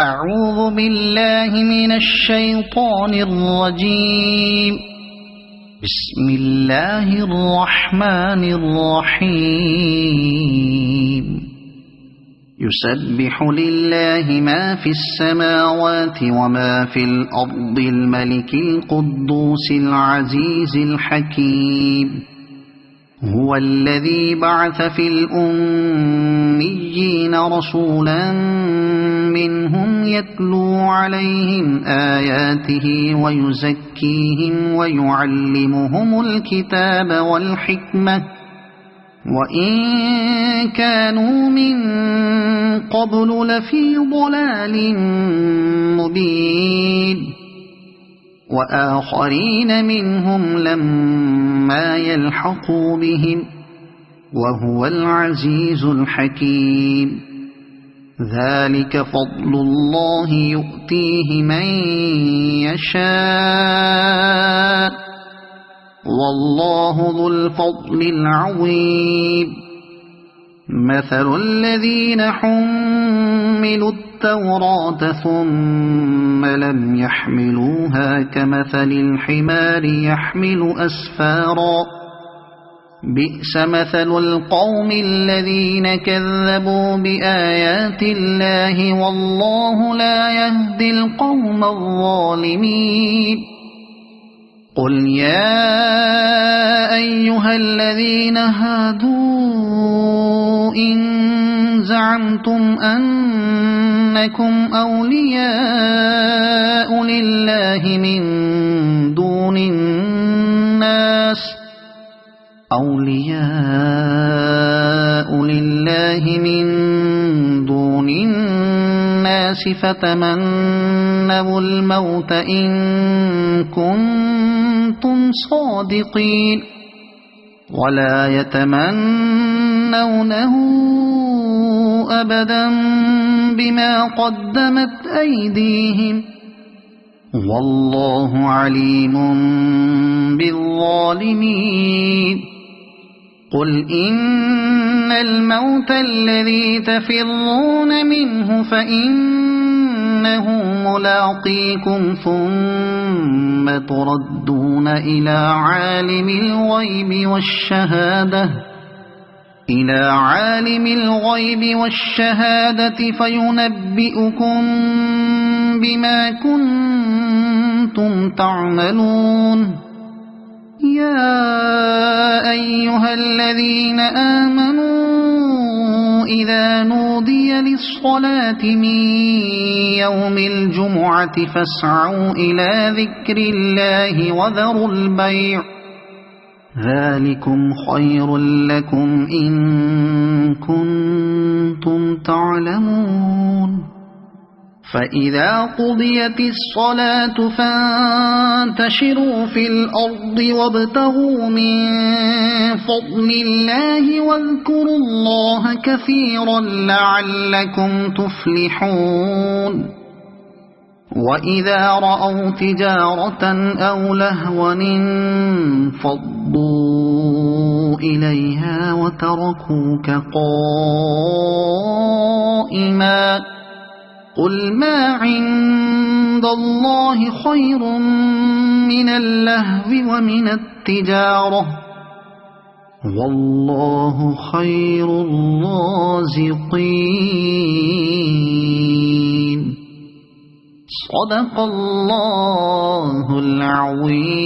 أعوذ بالله من الشيطان الرجيم. بسم الله الرحمن الرحيم. يسبح لله ما في السماوات وما في الأرض الملك القدوس العزيز الحكيم. هو الذي بعث في الأميين رسولا منهم يتلو عليهم آياته ويزكيهم ويعلمهم الكتاب والحكمة وإن كانوا من قبل لفي ضلال مبين. وآخرين منهم لما يلحقوا بهم وهو العزيز الحكيم. ذلك فضل الله يؤتيه من يشاء والله ذو الفضل العظيم. مثل الذين حملوا التوراة ثم لم يحملوها كمثل الحمار يحمل أسفارا بئس مثل القوم الذين كذبوا بآيات الله والله لا يهدي القوم الظالمين. قل يا أيها الذين هادوا إن زعمتم أنكم أولياء لله من دون الناس فتمنوا الموت إن كنتم صادقين ولا يتمنونه أبدا بما قدمت أيديهم والله عليم بالظالمين. قل إن الموت الذي تفرون منه فإنه ملاقيكم ثم تردون إلى عالم الغيب والشهادة فينبئكم بما كنتم تعملون. يا أيها الذين آمنوا إذا نودي للصلاة من يوم الجمعة فاسعوا إلى ذكر الله وذروا البيع ذلكم خير لكم إن كنتم تعلمون. فإذا قضيت الصلاة فانتشروا في الأرض وابتغوا من فضل الله واذكروا الله كثيرا لعلكم تفلحون. وإذا رأوا تجارة أو لهوا انفضوا إليها وتركوك قائما قل ما عند الله خير من اللهو ومن التجارة والله خير الرازقين. صدق الله العظيم.